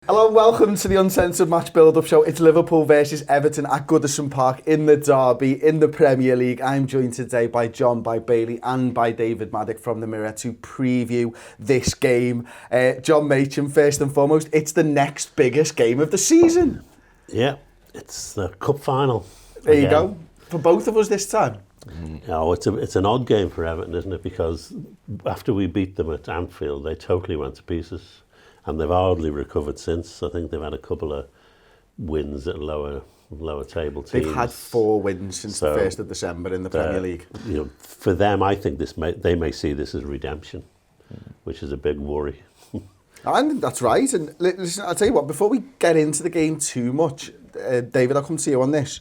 Hello and welcome to the Uncensored Match Build-Up Show. It's Liverpool versus Everton at Goodison Park in the derby in the Premier League. I'm joined today by John, by Bailey and by David Maddock from the Mirror to preview this game. John Machin, first and foremost, it's the next biggest game of the season. Yeah, it's the cup final. There you go. For both of us this time. No, it's an odd game for Everton, isn't it? Because after we beat them at Anfield, they totally went to pieces. And they've hardly recovered since. I think they've had a couple of wins at lower table teams. They've had 4 wins since the 1st of December in the Premier League. You know, for them, I think they may see this as redemption, which is a big worry. I think that's right. And listen, I'll tell you what, before we get into the game too much, David, I'll come to you on this.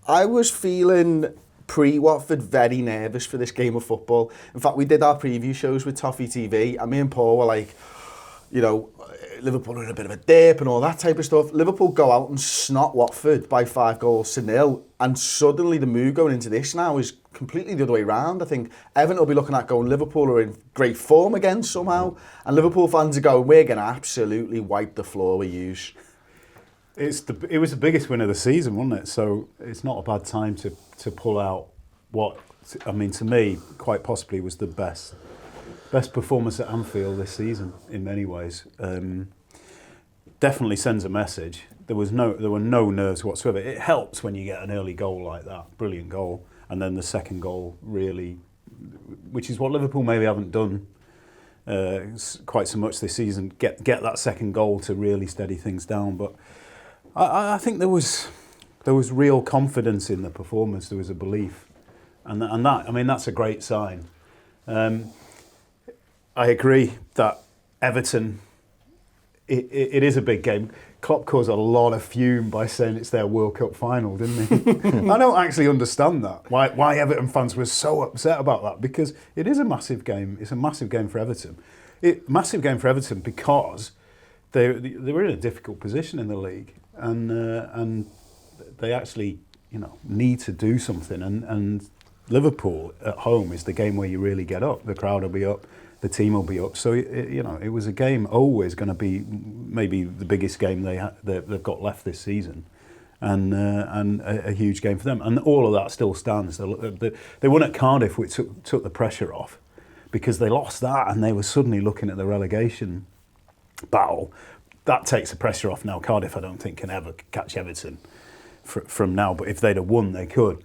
I was feeling pre-Watford very nervous for this game of football. In fact, we did our preview shows with Toffee TV, and me and Paul were like, you know, Liverpool are in a bit of a dip and all that type of stuff. Liverpool go out and snot Watford by 5-0, and suddenly the mood going into this now is completely the other way around. I think Everton will be looking at going, Liverpool are in great form again somehow, and Liverpool fans are going, we're going to absolutely wipe the floor with yous. It was the biggest win of the season, wasn't it? So it's not a bad time to pull out what, I mean, to me, quite possibly was the best performance at Anfield this season in many ways. Definitely sends a message. There were no nerves whatsoever. It helps when you get an early goal like that, brilliant goal, and then the second goal really, which is what Liverpool maybe haven't done quite so much this season. Get that second goal to really steady things down. But I think there was real confidence in the performance. There was a belief, and that, I mean, that's a great sign. I agree that Everton, it is a big game. Klopp caused a lot of fume by saying it's their World Cup final, didn't he? I don't actually understand that, why Everton fans were so upset about that, because it is a massive game. It's a massive game for Everton. Massive game for Everton because they were in a difficult position in the league, and they actually, you know, need to do something. And Liverpool at home is the game where you really get up. The crowd will be up. The team will be up. So, it was a game always going to be maybe the biggest game they've got left this season, and a huge game for them. And all of that still stands. They won at Cardiff, which took the pressure off, because they lost that and they were suddenly looking at the relegation battle. That takes the pressure off now. Cardiff, I don't think, can ever catch Everton from now. But if they'd have won, they could.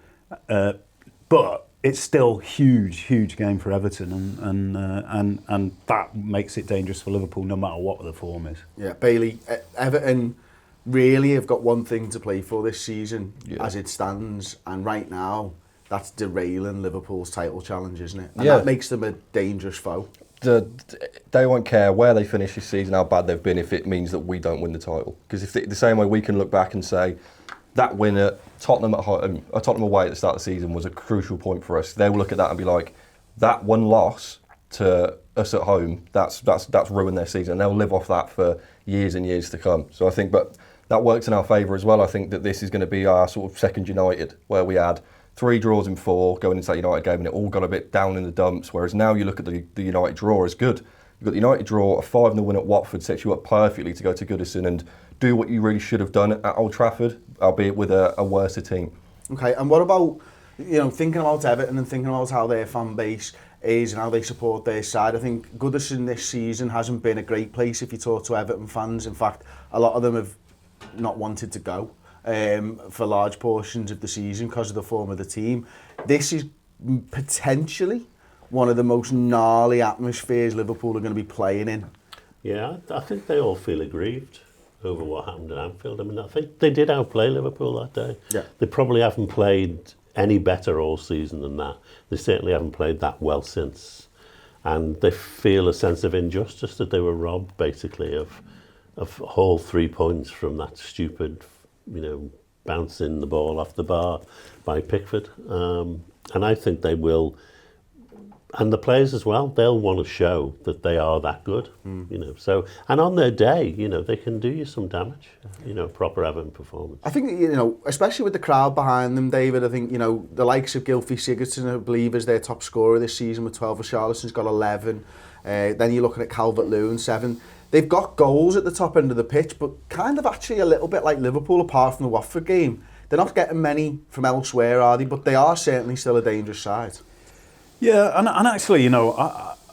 But it's still huge game for Everton, and that makes it dangerous for Liverpool no matter what the form is. Yeah, Bailey, Everton really have got one thing to play for this season as it stands, and right now that's derailing Liverpool's title challenge, isn't it? And that makes them a dangerous foe. They won't care where they finish this season, how bad they've been, if it means that we don't win the title. Because if the same way we can look back and say, that win at Tottenham at home, Tottenham away at the start of the season was a crucial point for us. They will look at that and be like, that one loss to us at home, that's ruined their season. And they'll live off that for years and years to come. So I think, but that works in our favour as well. I think that this is going to be our sort of second United, where we had 3 draws in 4 going into that United game, and it all got a bit down in the dumps. Whereas now you look at the United draw as good. You've got the United draw, a 5-0 win at Watford sets you up perfectly to go to Goodison and do what you really should have done at Old Trafford, albeit with a worse team. Okay, and what about, thinking about Everton and thinking about how their fan base is and how they support their side? I think Goodison this season hasn't been a great place if you talk to Everton fans. In fact, a lot of them have not wanted to go for large portions of the season because of the form of the team. This is potentially one of the most gnarly atmospheres Liverpool are going to be playing in. Yeah, I think they all feel aggrieved over what happened at Anfield. I mean, I think they did outplay Liverpool that day. Yeah. They probably haven't played any better all season than that. They certainly haven't played that well since. And they feel a sense of injustice that they were robbed, basically, of whole 3 points from that stupid, bouncing the ball off the bar by Pickford. And I think they will, and the players as well, they'll want to show that they are that good, So, and on their day, they can do you some damage, proper Everton performance. I think, especially with the crowd behind them, David, I think, the likes of Gylfi Sigurdsson, I believe, is their top scorer this season with 12. Richarlison's got 11. Then you're looking at Calvert-Lewin, 7. they've got goals at the top end of the pitch, but kind of actually a little bit like Liverpool, apart from the Watford game. They're not getting many from elsewhere, are they? But they are certainly still a dangerous side. Yeah, and actually, you know,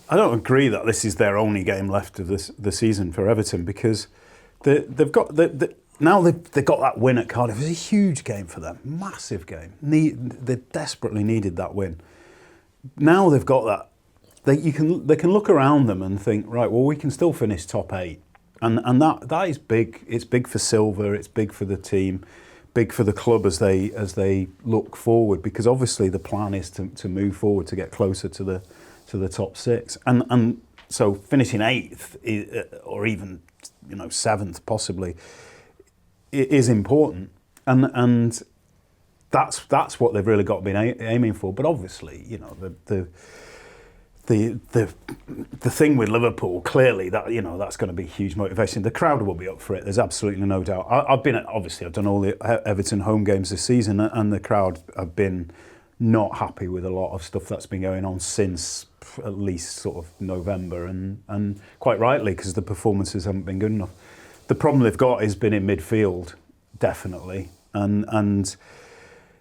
I don't agree that this is their only game left of the season for Everton, because they've got now they've got that win at Cardiff. It's a huge game for them, massive game. They desperately needed that win. Now they've got that. They can look around them and think, right, well, we can still finish top 8, and that is big. It's big for Silva. It's big for the team. Big for the club as they look forward, because obviously the plan is to move forward, to get closer to the top 6, and so finishing 8th or even, you know, 7th possibly is important, and that's what they've really got to be aiming for. But obviously, you know, the thing with Liverpool, clearly that, you know, that's going to be huge motivation. The crowd will be up for it. There's absolutely no doubt. I've done all the Everton home games this season, and the crowd have been not happy with a lot of stuff that's been going on since at least sort of November, and quite rightly, because the performances haven't been good enough. The problem they've got has been in midfield, definitely, and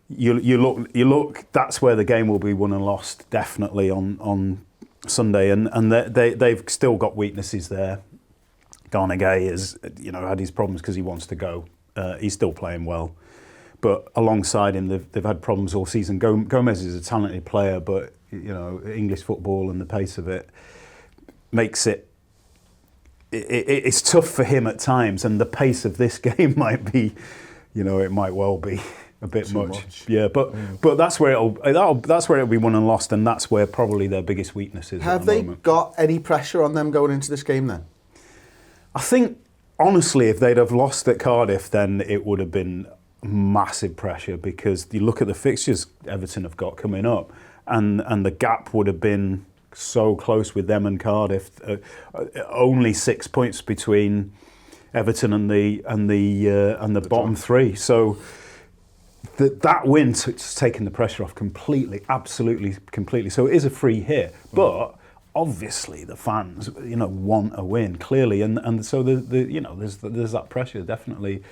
you look. That's where the game will be won and lost, definitely on Sunday, and they've still got weaknesses there. Garnegay has, you know, had his problems because he wants to go. He's still playing well, but alongside him, they've had problems all season. Gomez is a talented player, but, you know, English football and the pace of it makes it's tough for him at times, and the pace of this game might be, you know, it might well be a bit much. Yeah, but that's where it'll be won and lost, and that's where probably their biggest weakness is. Have they got any pressure on them going into this game then? I think, honestly, if they'd have lost at Cardiff, then it would have been massive pressure, because you look at the fixtures Everton have got coming up, and the gap would have been so close with them and Cardiff. Only 6 points between Everton and the bottom 3. So that win's taken the pressure off completely, absolutely completely. So it is a free hit, but obviously the fans, you know, want a win clearly, and so you know, there's that pressure definitely.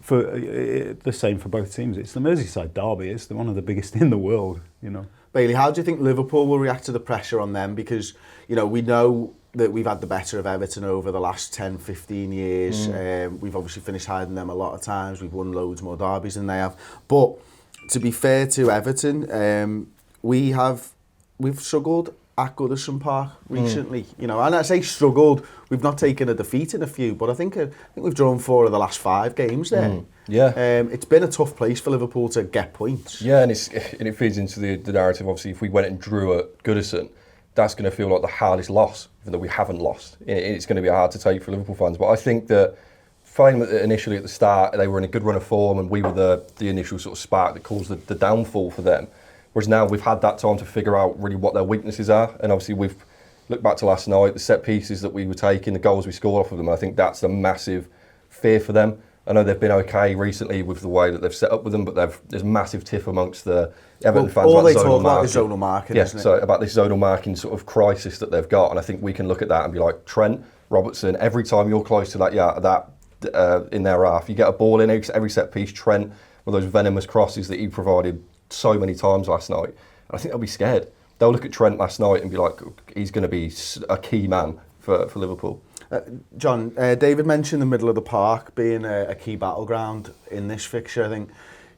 For the same for both teams. It's the Merseyside derby. It's one of the biggest in the world, you know. Bailey, how do you think Liverpool will react to the pressure on them? Because, you know, we know that we've had the better of Everton over the last 10, 15 years. We've obviously finished higher than them a lot of times. We've won loads more derbies than they have. But to be fair to Everton, we've struggled at Goodison Park recently. You know, and I say struggled, we've not taken a defeat in a few, but I think we've drawn 4 of the last 5 games there. Yeah. It's been a tough place for Liverpool to get points. Yeah, and it feeds into the narrative. Obviously, if we went and drew at Goodison, that's going to feel like the hardest loss, even though we haven't lost. It's going to be hard to take for Liverpool fans. But I think that initially at the start, they were in a good run of form, and we were the initial sort of spark that caused the downfall for them. Whereas now we've had that time to figure out really what their weaknesses are, and obviously we've looked back to last night, the set pieces that we were taking, the goals we scored off of them. I think that's a massive fear for them. I know they've been okay recently with the way that they've set up with them, but there's massive tiff amongst the Everton fans. All they talk about is zonal marking, isn't it? So about this zonal marking sort of crisis that they've got, and I think we can look at that and be like, Trent, Robertson, every time you're close to that in their half, you get a ball in every set piece. Trent, with those venomous crosses that he provided so many times last night, and I think they'll be scared. They'll look at Trent last night and be like, he's going to be a key man for Liverpool. John, David mentioned the middle of the park being a key battleground in this fixture. I think,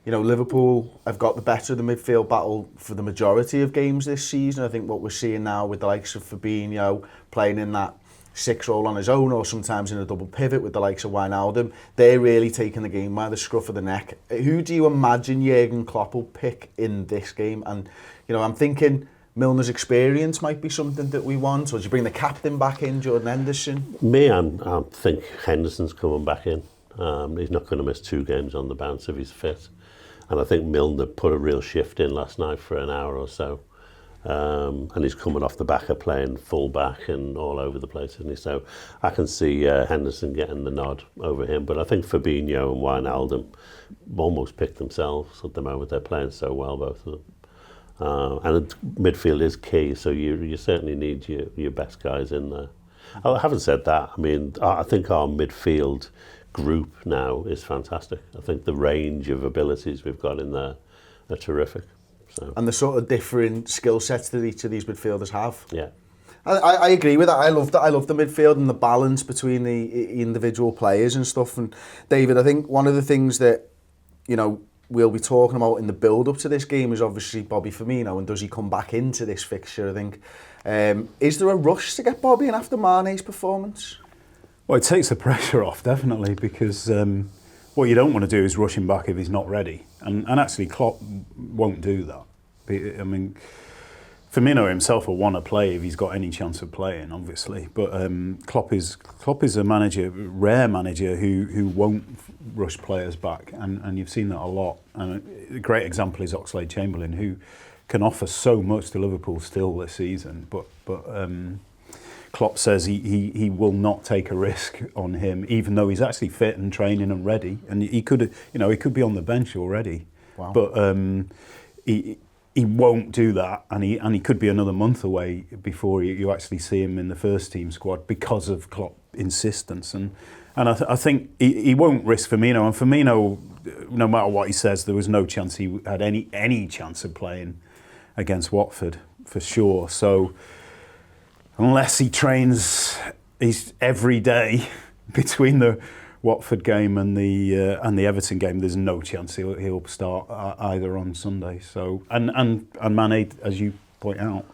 you know, Liverpool have got the better of the midfield battle for the majority of games this season. I think what we're seeing now with the likes of Fabinho playing in that 6 role on his own, or sometimes in a double pivot with the likes of Wijnaldum, they're really taking the game by the scruff of the neck. Who do you imagine Jurgen Klopp will pick in this game? And, you know, I'm thinking Milner's experience might be something that we want, or do you bring the captain back in, Jordan Henderson? I think Henderson's coming back in. He's not going to miss 2 games on the bounce if he's fit. And I think Milner put a real shift in last night for an hour or so. And he's coming off the back of playing full back and all over the place, isn't he? So I can see Henderson getting the nod over him. But I think Fabinho and Wijnaldum almost pick themselves at the moment. They're playing so well, both of them. And midfield is key, so you certainly need your best guys in there. Having said that, I mean, I think our midfield group now is fantastic. I think the range of abilities we've got in there are terrific. So. And the sort of different skill sets that each of these midfielders have. Yeah. I agree with that. I love that. I love the midfield and the balance between the individual players and stuff. And David, I think one of the things that, you know, we'll be talking about in the build-up to this game is obviously Bobby Firmino, and does he come back into this fixture, I think. Is there a rush to get Bobby in after Mane's performance? Well, it takes the pressure off, definitely, because what you don't want to do is rush him back if he's not ready. And actually, Klopp won't do that. I mean, Firmino himself will want to play if he's got any chance of playing, obviously. But Klopp is a manager, rare manager, who won't rush players back, and you've seen that a lot. And a great example is Oxlade-Chamberlain, who can offer so much to Liverpool still this season. But Klopp says he will not take a risk on him, even though he's actually fit and training and ready. And he could be on the bench already. Wow. But he won't do that, and he could be another month away before you actually see him in the first team squad because of Klopp's insistence. And I think he won't risk Firmino. And Firmino, no matter what he says, there was no chance he had any chance of playing against Watford for sure. So unless he trains every day between the Watford game and the Everton game, there's no chance he'll start either on Sunday. So and Mane, as you point out,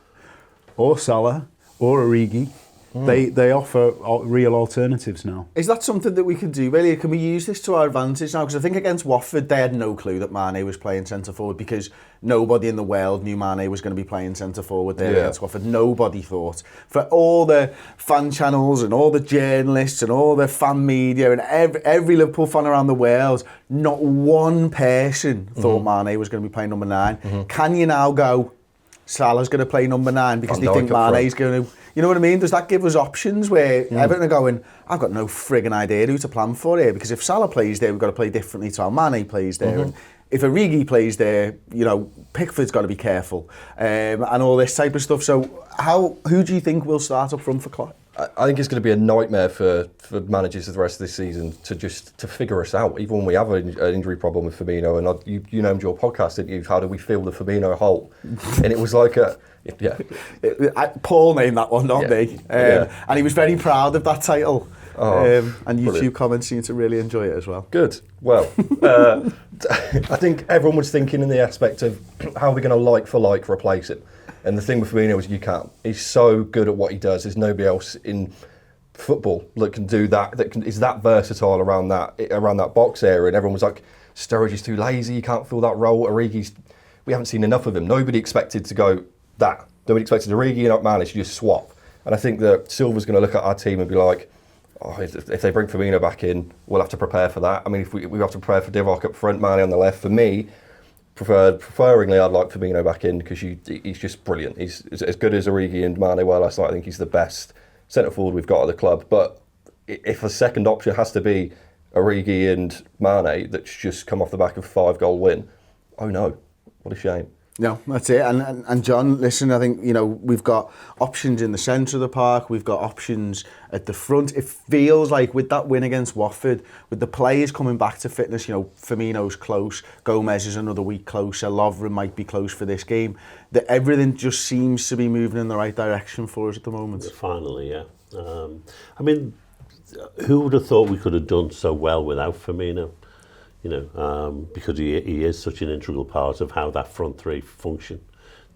or Salah or Origi, they offer real alternatives now. Is that something that we can do, really? Can we use this to our advantage now? Because I think against Watford, they had no clue that Mane was playing centre-forward, because nobody in the world knew Mane was going to be playing centre-forward there against Watford. Nobody thought. For all the fan channels and all the journalists and all the fan media and every Liverpool fan around the world, not one person thought Mane was going to be playing number 9. Can you now go, Salah's going to play number 9 because they think Mane's going to... You know what I mean? Does that give us options where Everton are going, I've got no frigging idea who to plan for here, because if Salah plays there, we've got to play differently to how Mane plays there. And if Origi plays there, you know, Pickford's got to be careful, and all this type of stuff. So who do you think will start up front for Klopp? I think it's going to be a nightmare for managers of the rest of this season to figure us out, even when we have an injury problem with Firmino. And you named your podcast, didn't you? How do we fill the Firmino hole? And it was like Paul named that one, not me. And he was very proud of that title. And YouTube brilliant. comments seem to really enjoy it as well. Good. Well, I think everyone was thinking in the aspect of how we're going to like for like replace him. And the thing with Firmino is you can't. He's so good at what he does. There's nobody else in football that can do that. Is that versatile around that box area. And everyone was like, Sturridge is too lazy. You can't fill that role. We haven't seen enough of him. Nobody expected to go that. Nobody expected Origi and Mane to just swap. And I think that Silva's going to look at our team and be like, if they bring Firmino back in, we'll have to prepare for that. I mean, if we have to prepare for Divock up front, Mane on the left. For me, preferringly, I'd like Firmino back in because he's just brilliant. He's as good as Origi and Mane were last night. I think he's the best centre-forward we've got at the club. But if a second option has to be Origi and Mane that's just come off the back of a 5-goal win, oh no, what a shame. No, that's it. And John, listen, I think, you know, we've got options in the centre of the park, we've got options at the front. It feels like with that win against Watford, with the players coming back to fitness, you know, Firmino's close, Gomez is another week closer, Lovren might be close for this game, that everything just seems to be moving in the right direction for us at the moment. Finally, yeah. I mean, who would have thought we could have done so well without Firmino? You know, because he is such an integral part of how that front three function.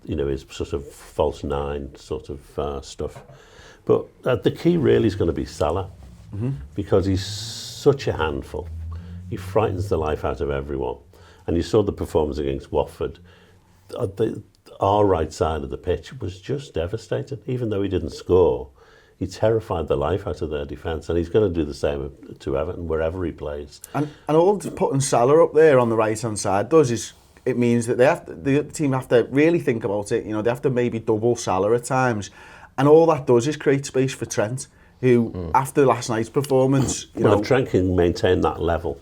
You know, his sort of false 9 sort of stuff. But the key really is going to be Salah, because he's such a handful. He frightens the life out of everyone. And you saw the performance against Watford. Our right side of the pitch was just devastating. Even though he didn't score, he terrified the life out of their defence, and he's going to do the same to Everton wherever he plays. And all putting Salah up there on the right hand side does is it means that the team have to really think about it. You know, they have to maybe double Salah at times, and all that does is create space for Trent, who after last night's performance, if Trent can maintain that level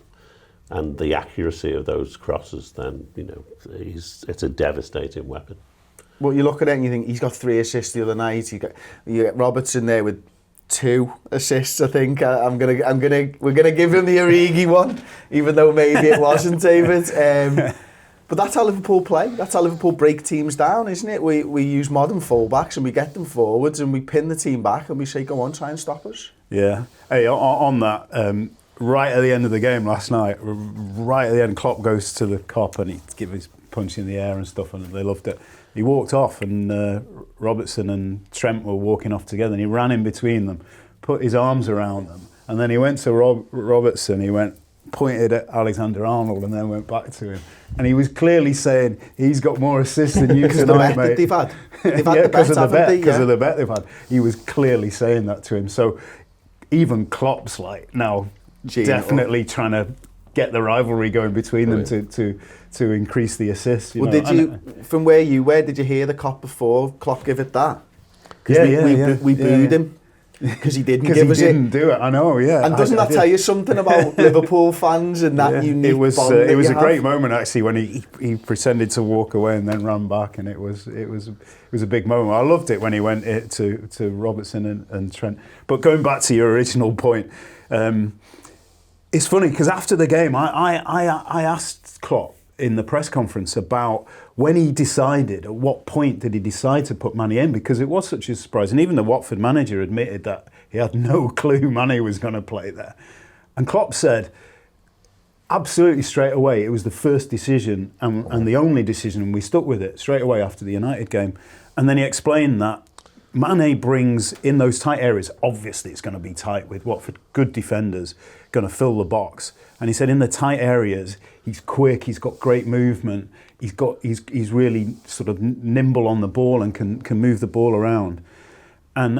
and the accuracy of those crosses, then you know it's a devastating weapon. Well, you look at it and you think he's got 3 assists the other night. You get Robertson there with 2 assists, I think. We're gonna give him the Origi one, even though maybe it wasn't, David. But that's how Liverpool play. That's how Liverpool break teams down, isn't it? We use modern fullbacks and we get them forwards and we pin the team back and we say, go on, try and stop us. Yeah. Hey, on that, right at the end of the game last night, right at the end, Klopp goes to the cop and he gives his punch in the air and stuff, and they loved it. He walked off and Robertson and Trent were walking off together, and he ran in between them, put his arms around them, and then he went to Robertson, pointed at Alexander-Arnold and then went back to him. And he was clearly saying, he's got more assists than you tonight, mate. They've had yeah, the bet, because of the bet they've had. He was clearly saying that to him. So even Klopp's like now definitely trying to get the rivalry going between them to increase the assists. Well, did you, from where you were, did you hear the cop before Klopp give it that? Because we booed him. Because he didn't give us it. Because he didn't do it, I know, yeah. And doesn't that tell you something about Liverpool fans and that unique bond that it was you a have? great moment, actually, when he pretended to walk away and then ran back, and it was a big moment. I loved it when he went to Robertson and Trent. But going back to your original point, it's funny, because after the game, I asked Klopp in the press conference about when he decided, at what point did he decide to put Mane in, because it was such a surprise. And even the Watford manager admitted that he had no clue Mane was going to play there. And Klopp said, absolutely straight away, it was the first decision and the only decision, and we stuck with it straight away after the United game. And then he explained that Mane brings, in those tight areas, obviously it's going to be tight with Watford, good defenders, going to fill the box. And he said in the tight areas, he's quick, he's got great movement, he's really sort of nimble on the ball and can move the ball around. And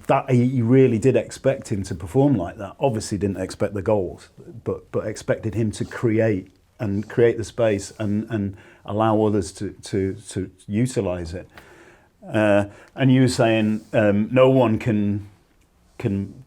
that he really did expect him to perform like that. Obviously didn't expect the goals, but expected him to create the space and allow others to utilise it. And you were saying no one can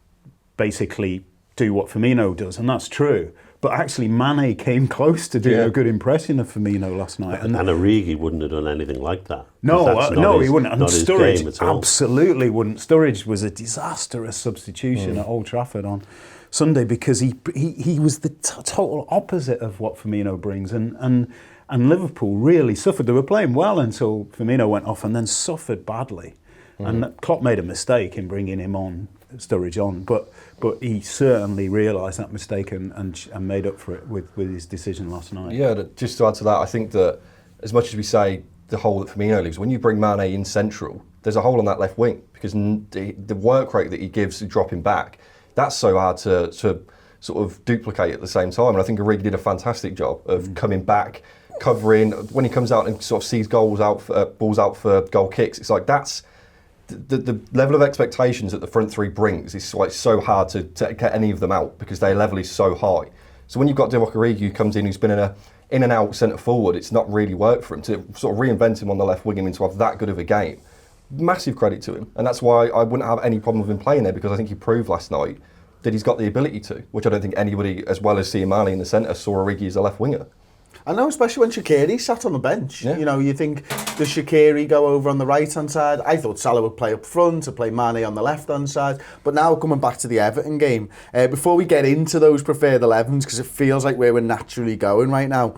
basically do what Firmino does, and that's true. But actually, Mane came close to doing a good impression of Firmino last night. And Origi wouldn't have done anything like that. No, he wouldn't. And Sturridge absolutely wouldn't. Sturridge was a disastrous substitution at Old Trafford on Sunday, because he was the total opposite of what Firmino brings. And Liverpool really suffered. They were playing well until Firmino went off and then suffered badly. And Klopp made a mistake in bringing him on, Sturridge on, but he certainly realised that mistake and made up for it with his decision last night. Yeah, just to add to that, I think that as much as we say the hole that Firmino leaves, when you bring Mane in central, there's a hole on that left wing, because the work rate that he gives dropping back, that's so hard to sort of duplicate at the same time. And I think Origi did a fantastic job of coming back, covering. When he comes out and sort of sees balls out for goal kicks, it's like that's the level of expectations that the front three brings is like so hard to get any of them out, because their level is so high. So when you've got Divock Origi who comes in, who's been in and out centre forward, it's not really worked for him to sort of reinvent him on the left wing and to have that good of a game. Massive credit to him, and that's why I wouldn't have any problem with him playing there, because I think he proved last night that he's got the ability to, which I don't think anybody, as well as seeing Mane in the centre, saw Origi as a left winger. I know, especially when Shaqiri sat on the bench. Yeah. You know, you think, does Shaqiri go over on the right-hand side? I thought Salah would play up front, to play Mane on the left-hand side. But now coming back to the Everton game, before we get into those preferred 11s, because it feels like where we're naturally going right now,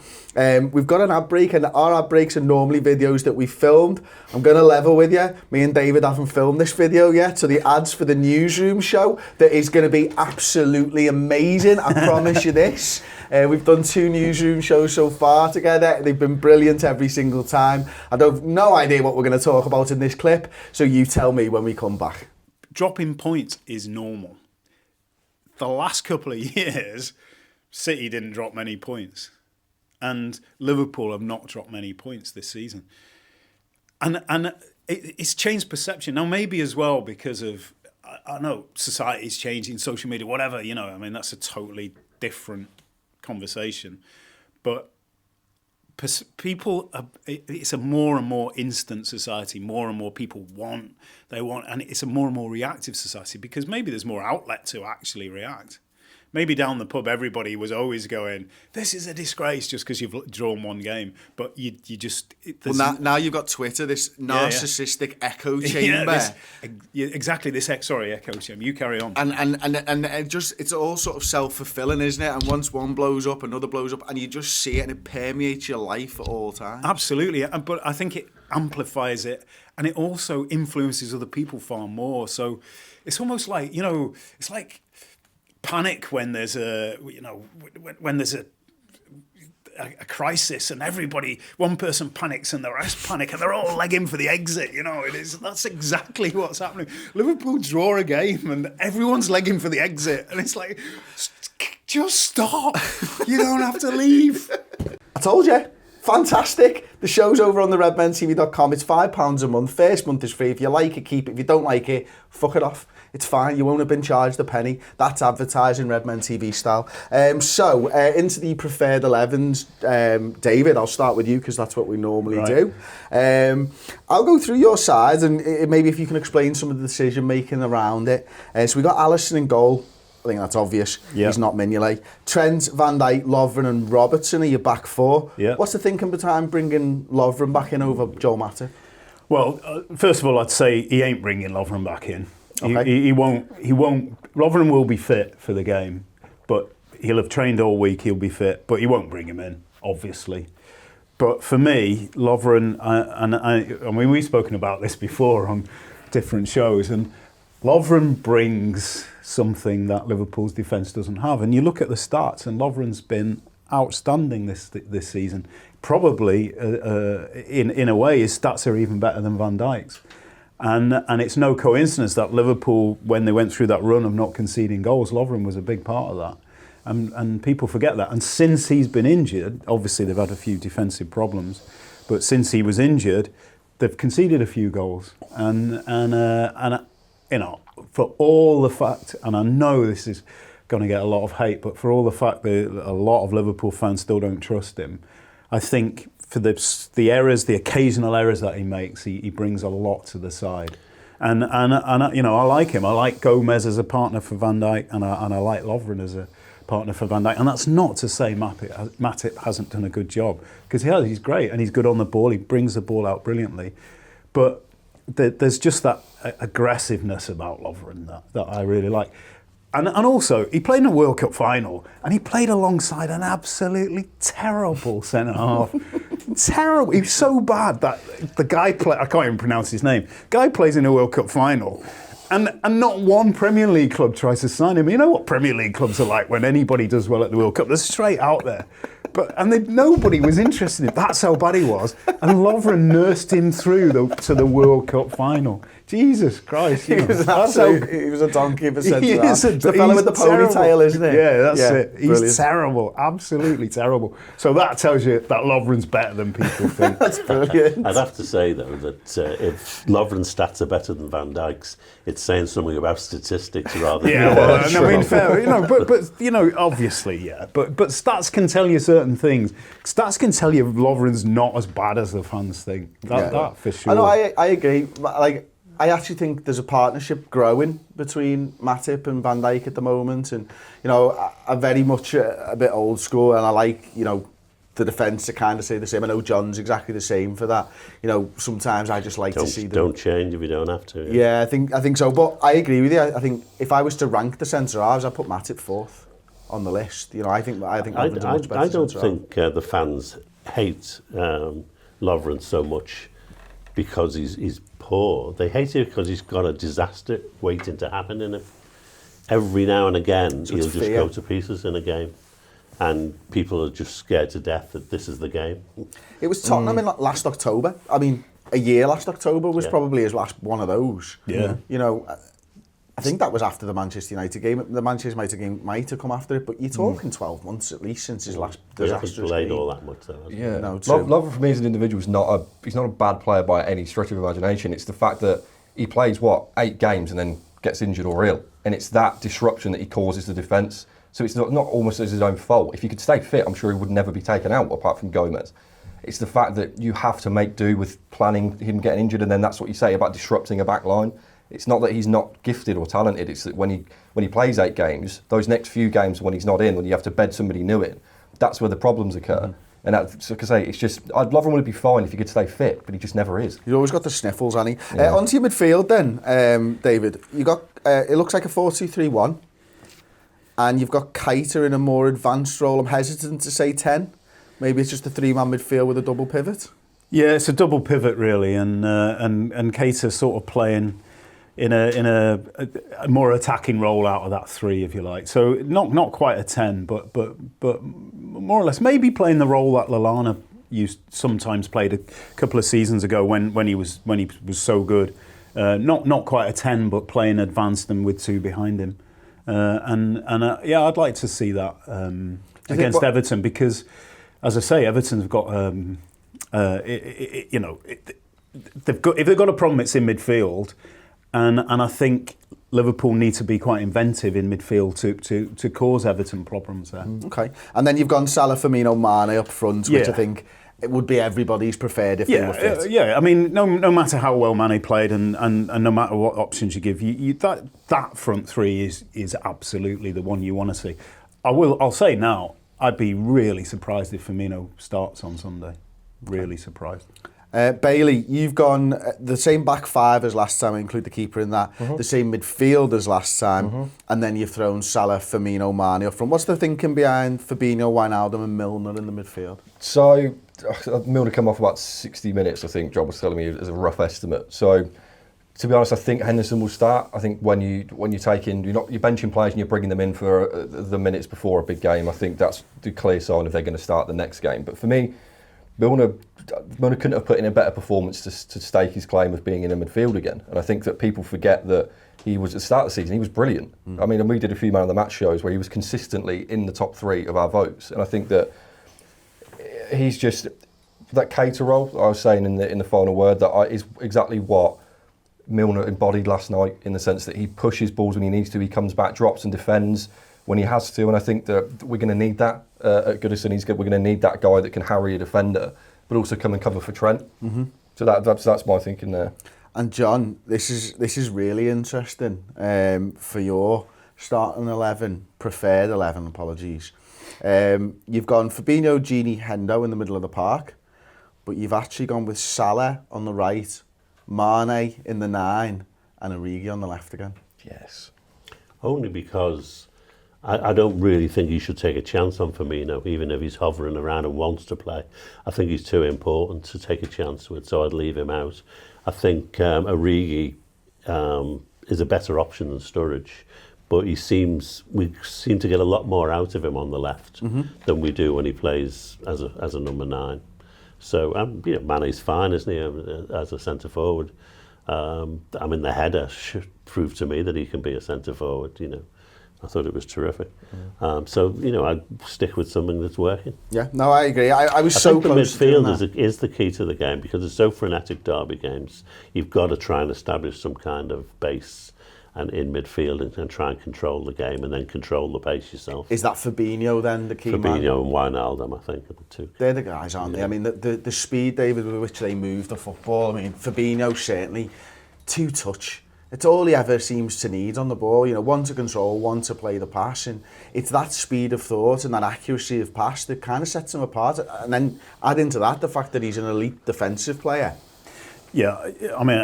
we've got an ad break, and our ad breaks are normally videos that we filmed. I'm going to level with you. Me and David haven't filmed this video yet, so the ads for the newsroom show, that is going to be absolutely amazing. I promise you this. We've done 2 newsroom shows so far together. They've been brilliant every single time. I have no idea what we're going to talk about in this clip, so you tell me when we come back. Dropping points is normal. The last couple of years, City didn't drop many points, and Liverpool have not dropped many points this season. And it's changed perception. Now, maybe as well because of, I know, society's changing, social media, whatever, you know, I mean, that's a totally different conversation, but people it's a more and more instant society. More and more people want, and it's a more and more reactive society, because maybe there's more outlet to actually react. Maybe down the pub, everybody was always going, "This is a disgrace," just because you've drawn one game. But you just now you've got Twitter, this narcissistic echo chamber. Exactly this. Echo chamber. You carry on. And it just it's all sort of self-fulfilling, isn't it? And once one blows up, another blows up, and you just see it, and it permeates your life at all times. Absolutely, but I think it amplifies it, and it also influences other people far more. So it's almost like it's like panic when there's when there's a crisis, and one person panics and the rest panic, and they're all legging for the exit. That's exactly what's happening. Liverpool draw a game and everyone's legging for the exit, and it's like, just stop. You don't have to leave. I told you. Fantastic. The show's over on the redmentv.com. It's £5 a month. First month is free. If you like it, keep it. If you don't like it, fuck it off. It's fine. You won't have been charged a penny. That's advertising Redmen TV style. So into the preferred 11s. David, I'll start with you because that's what we normally do. I'll go through your side, and maybe if you can explain some of the decision making around it. So we got Alisson in goal. I think that's obvious. Yeah. He's not Mignolet. Trent, Van Dijk, Lovren and Robertson are your back four. Yeah. What's the thinking behind bringing Lovren back in over Joel Matip? Well, first of all, I'd say he ain't bringing Lovren back in. Okay. He won't. Lovren will be fit for the game, but he'll have trained all week. He'll be fit, but he won't bring him in, obviously. But for me, Lovren, I mean, we've spoken about this before on different shows, and Lovren brings something that Liverpool's defence doesn't have. And you look at the stats, and Lovren's been outstanding this season. Probably, in a way, his stats are even better than Van Dijk's. And it's no coincidence that Liverpool, when they went through that run of not conceding goals, Lovren was a big part of that. And people forget that. And since he's been injured, obviously they've had a few defensive problems, but since he was injured, they've conceded a few goals. And for all the fact, and I know this is going to get a lot of hate, but for all the fact that a lot of Liverpool fans still don't trust him, I think for the errors, the occasional errors that he makes, he brings a lot to the side. And I like him. I like Gomez as a partner for Van Dijk, and I like Lovren as a partner for Van Dijk. And that's not to say Matip hasn't done a good job, because he has. He's great, and he's good on the ball. He brings the ball out brilliantly. But there's just that aggressiveness about Lovren that I really like. And also, he played in a World Cup final, and he played alongside an absolutely terrible centre-half. Terrible. He was so bad that the guy I can't even pronounce his name. Guy plays in a World Cup final, and not one Premier League club tries to sign him. You know what Premier League clubs are like when anybody does well at the World Cup? They're straight out there. Nobody was interested in him. That's how bad he was. And Lovren nursed him through to the World Cup final. Jesus Christ. He was a donkey for centre half. The fellow with the ponytail, isn't he? Yeah, that's it. He's brilliant. terrible. Absolutely terrible. So that tells you that Lovren's better than people think. That's brilliant. I'd have to say, though, that if Lovren's stats are better than Van Dijk's, it's saying something about statistics rather than... Yeah, well, I mean, fair, but obviously, yeah. But stats can tell you certain things. Stats can tell you Lovren's not as bad as the fans think. That for sure. I know, I agree. I actually think there's a partnership growing between Matip and Van Dijk at the moment, and I'm very much a bit old school, and I like the defence to kind of say the same. I know John's exactly the same for that. Sometimes I just like to see them. Don't change if you don't have to. Yeah, I think so. But I agree with you. I think if I was to rank the centre halves, I'd put Matip fourth on the list. I think Lovren's a much better I don't centre-half. think the fans hate Lovren so much because he's poor. They hate it because he's got a disaster waiting to happen in him. Every now and again, So he'll it's just fear. go to pieces in a game, and people are just scared to death that this is the game. It was Tottenham in last October. I mean, a year last October was probably his last one of those. Yeah. I think that was after the Manchester United game. The Manchester United game might have come after it, but you're talking 12 months at least since his last He hasn't disastrous played game. all that much, though. Yeah, No, true. Lovren for me as an individual he's not a bad player by any stretch of imagination. It's the fact that he plays 8 games and then gets injured or ill, and it's that disruption that he causes the defence. So it's not almost as his own fault. If he could stay fit, I'm sure he would never be taken out apart from Gomez. It's the fact that you have to make do with planning him getting injured, and then that's what you say about disrupting a back line. It's not that he's not gifted or talented. It's that when he plays 8 games, those next few games when he's not in, when you have to bed somebody new in, that's where the problems occur. And that's, like I say, it's just, I'd love him to be fine if he could stay fit, but he just never is. He's always got the sniffles, hasn't he? Onto your midfield then, David. You got, it looks like a 4-2-3-1, and you've got Keita in a more advanced role. I'm hesitant to say 10. Maybe it's just a 3-man midfield with a double pivot. Yeah, it's a double pivot really, and Keita sort of playing in a more attacking role out of that 3, if you like. So not quite a 10, but more or less maybe playing the role that Lallana sometimes played a couple of seasons ago when he was so good. Not quite a 10, but playing advanced and with 2 behind him. Yeah, I'd like to see that against Everton, because, as I say, Everton have got if they've got a problem, it's in midfield. And I think Liverpool need to be quite inventive in midfield to cause Everton problems there. Okay. And then you've gone Salah, Firmino, Mane up front, which I think it would be everybody's preferred if they were fit. Yeah, I mean, no matter how well Mane played and no matter what options you give, that front 3 is absolutely the one you want to see. I'll say now, I'd be really surprised if Firmino starts on Sunday. Really surprised. Bailey, you've gone the same back 5 as last time, I include the keeper in that, the same midfield as last time, and then you've thrown Salah, Firmino, Mane up front. What's the thinking behind Fabinho, Wijnaldum and Milner in the midfield? So, Milner come off about 60 minutes, I think John was telling me, as a rough estimate. So, to be honest, I think Henderson will start. I think when you take in, you're benching players and you're bringing them in for the minutes before a big game, I think that's the clear sign if they're going to start the next game. But for me, Milner couldn't have put in a better performance to stake his claim of being in a midfield again. And I think that people forget that he was, at the start of the season, he was brilliant. I mean, and we did a few Man of the Match shows where he was consistently in the top 3 of our votes. And I think that he's just, that Keita role, I was saying in the final word, is exactly what Milner embodied last night, in the sense that he pushes balls when he needs to, he comes back, drops and defends when he has to. And I think that we're going to need that at Goodison. We're going to need that guy that can harry a defender, but also come and cover for Trent. So that's my thinking there. And John, this is really interesting for your starting 11, preferred 11, apologies. You've gone Fabinho, Gini, Hendo in the middle of the park, but you've actually gone with Salah on the right, Mane in the 9, and Origi on the left again. Yes. Only because I don't really think he should take a chance on Firmino, even if he's hovering around and wants to play. I think he's too important to take a chance with, so I'd leave him out. I think Origi is a better option than Sturridge, but we seem to get a lot more out of him on the left than we do when he plays as a number 9. So Mane's fine, isn't he, as a centre forward? The header should prove to me that he can be a centre forward. I thought it was terrific. So I'd stick with something that's working. Yeah, no, I agree. I was I so think close the to doing midfield that. is the key to the game, because it's so frenetic derby games. You've got to try and establish some kind of base and in midfield and try and control the game and then control the pace yourself. Is that Fabinho then the key man? Fabinho and Wijnaldum, I think, are the 2. They're the guys, aren't they? I mean, the speed, David, with which they move the football. I mean, Fabinho certainly, 2 touch. It's all he ever seems to need on the ball. One to control, one to play the pass, and it's that speed of thought and that accuracy of pass that kind of sets him apart. And then add into that the fact that he's an elite defensive player. Yeah, I mean,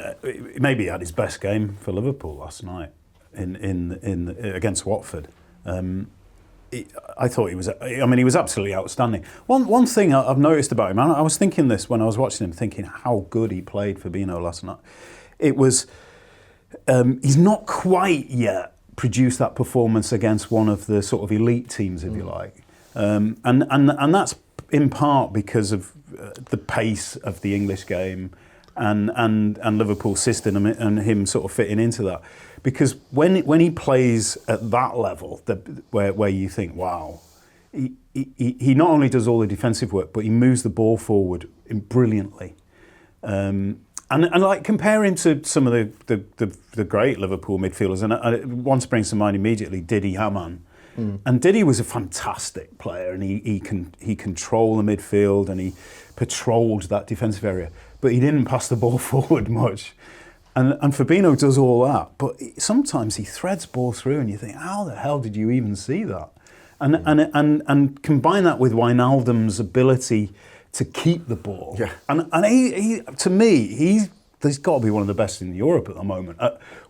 maybe he had his best game for Liverpool last night in against Watford. I thought he was. I mean, he was absolutely outstanding. One thing I've noticed about him, and I was thinking this when I was watching him, thinking how good he played for Fabinho last night. It was. He's not quite yet produced that performance against one of the sort of elite teams, if you like, and that's in part because of the pace of the English game and Liverpool's system and him sort of fitting into that. Because when he plays at that level, where you think, wow, he not only does all the defensive work, but he moves the ball forward brilliantly. And like comparing to some of the great Liverpool midfielders, and I want to bring to mind immediately Didi Hamann. And Didi was a fantastic player, and he controlled the midfield and he patrolled that defensive area, but he didn't pass the ball forward much. And Fabinho does all that, but sometimes he threads ball through, and you think, how the hell did you even see that? And combine that with Wijnaldum's ability to keep the ball. Yeah. And he to me, he's got to be one of the best in Europe at the moment.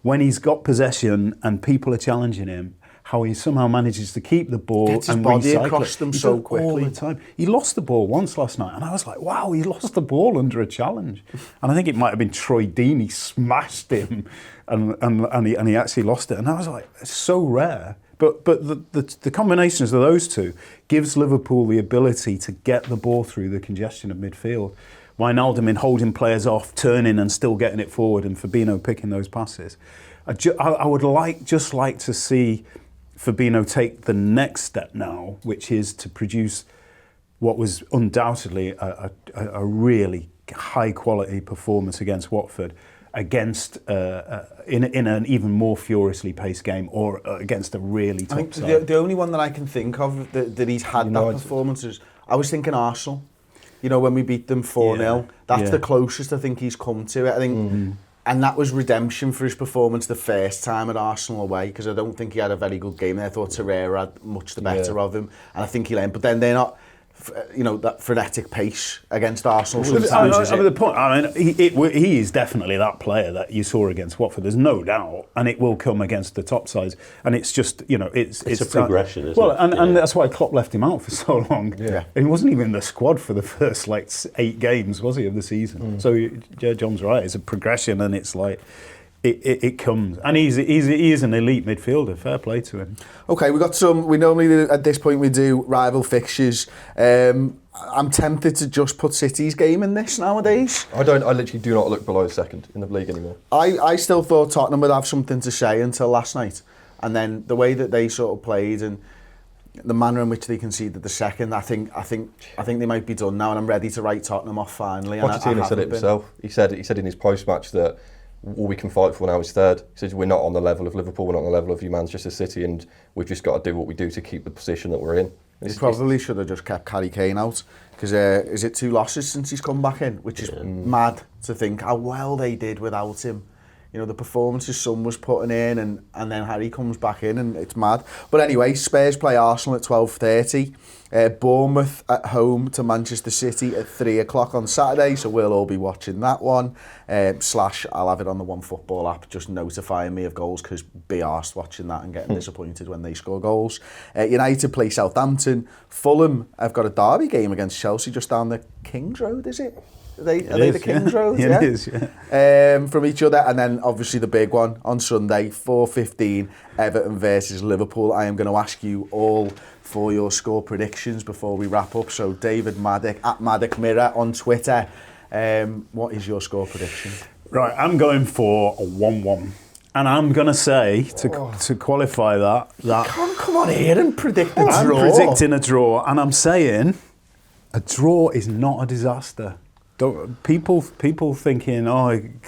When he's got possession and people are challenging him, how he somehow manages to keep the ball Gets his and body recycle across it. them He so does it quickly. all the time. He lost the ball once last night, and I was like, wow, he lost the ball under a challenge. And I think it might have been Troy Deeney smashed him, and he actually lost it. And I was like, it's so rare. But the combinations of those two gives Liverpool the ability to get the ball through the congestion of midfield. Wijnaldum in holding players off, turning and still getting it forward, and Fabinho picking those passes. I would like to see Fabinho take the next step now, which is to produce what was undoubtedly a really high quality performance against Watford, against in an even more furiously paced game, or against a really top side. The only one that I can think of that he's had that performance is, I was thinking Arsenal. You know, when we beat them 4-0, that's the closest I think he's come to it. I think, and that was redemption for his performance the first time at Arsenal away, because I don't think he had a very good game there. I thought Torreira had much the better of him, and I think he learned. But then they're not, that frenetic pace against Arsenal sometimes. He is definitely that player that you saw against Watford. There's no doubt, and it will come against the top sides. And it's just, it's a progression, isn't it? And that's why Klopp left him out for so long. Yeah. And he wasn't even in the squad for the first 8 games, was he, of the season? So John's right. It's a progression, and it's like. It comes, and he is an elite midfielder. Fair play to him. Okay, we got some. We normally do, at this point we do rival fixtures. I'm tempted to just put City's game in this nowadays. I literally do not look below second in the league anymore. I still thought Tottenham would have something to say until last night, and then the way that they sort of played and the manner in which they conceded the second, I think they might be done now, and I'm ready to write Tottenham off finally. Pochettino said it himself. He said in his post-match that all we can fight for now is third. He says we're not on the level of Liverpool, we're not on the level of you Manchester City, and we've just got to do what we do to keep the position that we're in. He probably should have just kept Harry Kane out, because is it 2 losses since he's come back in, which is mad to think how well they did without him. The performances Son was putting in, and then Harry comes back in, and it's mad. But anyway, Spurs play Arsenal at 12:30. Bournemouth at home to Manchester City at 3 o'clock on Saturday, so we'll all be watching that one. / I'll have it on the OneFootball app, just notifying me of goals, because be arsed watching that and getting disappointed when they score goals. United play Southampton. Fulham have got a derby game against Chelsea just down the King's Road, is it? Are they the King's Road? Yeah, it is, yeah. From each other, and then obviously the big one on Sunday, 4:15, Everton versus Liverpool. I am going to ask you all for your score predictions before we wrap up. So David Maddock at Maddock Mirror on Twitter. What is your score prediction? Right, I'm going for a 1-1. And I'm going to say, to qualify that Come on here and predict a draw. I'm predicting a draw, and I'm saying a draw is not a disaster. People thinking,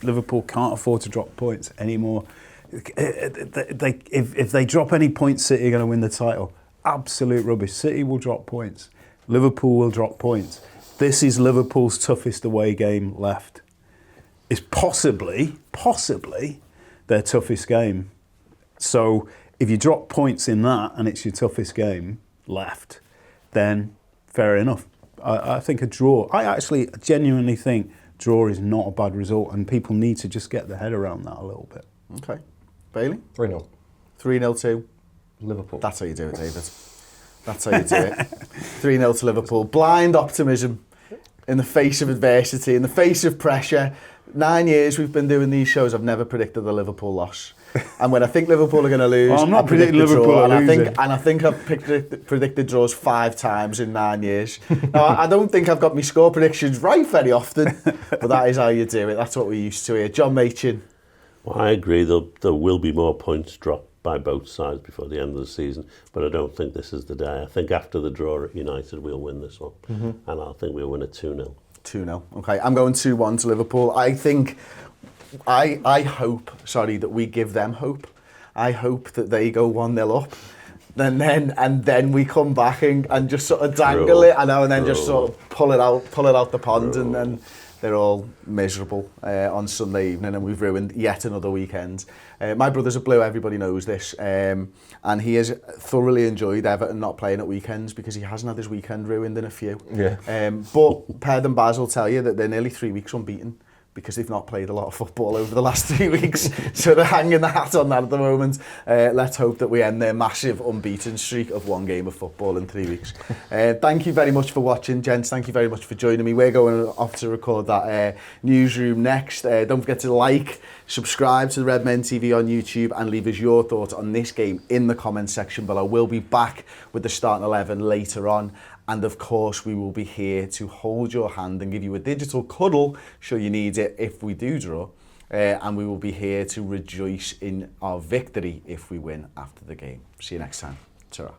Liverpool can't afford to drop points anymore. If they drop any points, City are going to win the title. Absolute rubbish. City will drop points. Liverpool will drop points. This is Liverpool's toughest away game left. It's possibly their toughest game. So if you drop points in that and it's your toughest game left, then fair enough. I think a draw. I actually genuinely think draw is not a bad result, and people need to just get their head around that a little bit. Okay. Bailey? 3-0. 3-0 to Liverpool. That's how you do it, David. That's how you do it. 3-0 to Liverpool. Blind optimism in the face of adversity, in the face of pressure. 9 years we've been doing these shows, I've never predicted a Liverpool loss. And when I think Liverpool are going to lose, I'm not I predict predicting Liverpool draw, are losing. and I think I've predicted draws 5 times in 9 years. Now, I don't think I've got my score predictions right very often, but that is how you do it. That's what we're used to here. John Machin. Well, I agree. There will be more points dropped by both sides before the end of the season, but I don't think this is the day. I think after the draw at United, we'll win this one, and I think we'll win it 2-0. 2-0. Okay, I'm going 2-1 to Liverpool. I think, I hope, that we give them hope. I hope that they go 1-0 up. And then we come back and just sort of dangle it, I know, and then just sort of pull it out the pond, and they're all miserable on Sunday evening, and we've ruined yet another weekend. My brother's a Blue, everybody knows this, and he has thoroughly enjoyed Everton not playing at weekends because he hasn't had his weekend ruined in a few. Yeah. But Ped and Baz will tell you that they're nearly 3 weeks unbeaten because they've not played a lot of football over the last 3 weeks. So they're hanging the hat on that at the moment. Let's hope that we end their massive unbeaten streak of 1 game of football in 3 weeks. Thank you very much for watching, gents. Thank you very much for joining me. We're going off to record that newsroom next. Don't forget to like, subscribe to the Redmen TV on YouTube, and leave us your thoughts on this game in the comments section below. We'll be back with the starting 11 later on. And of course, we will be here to hold your hand and give you a digital cuddle, should you need it, if we do draw. And we will be here to rejoice in our victory if we win after the game. See you next time. Ta-ra.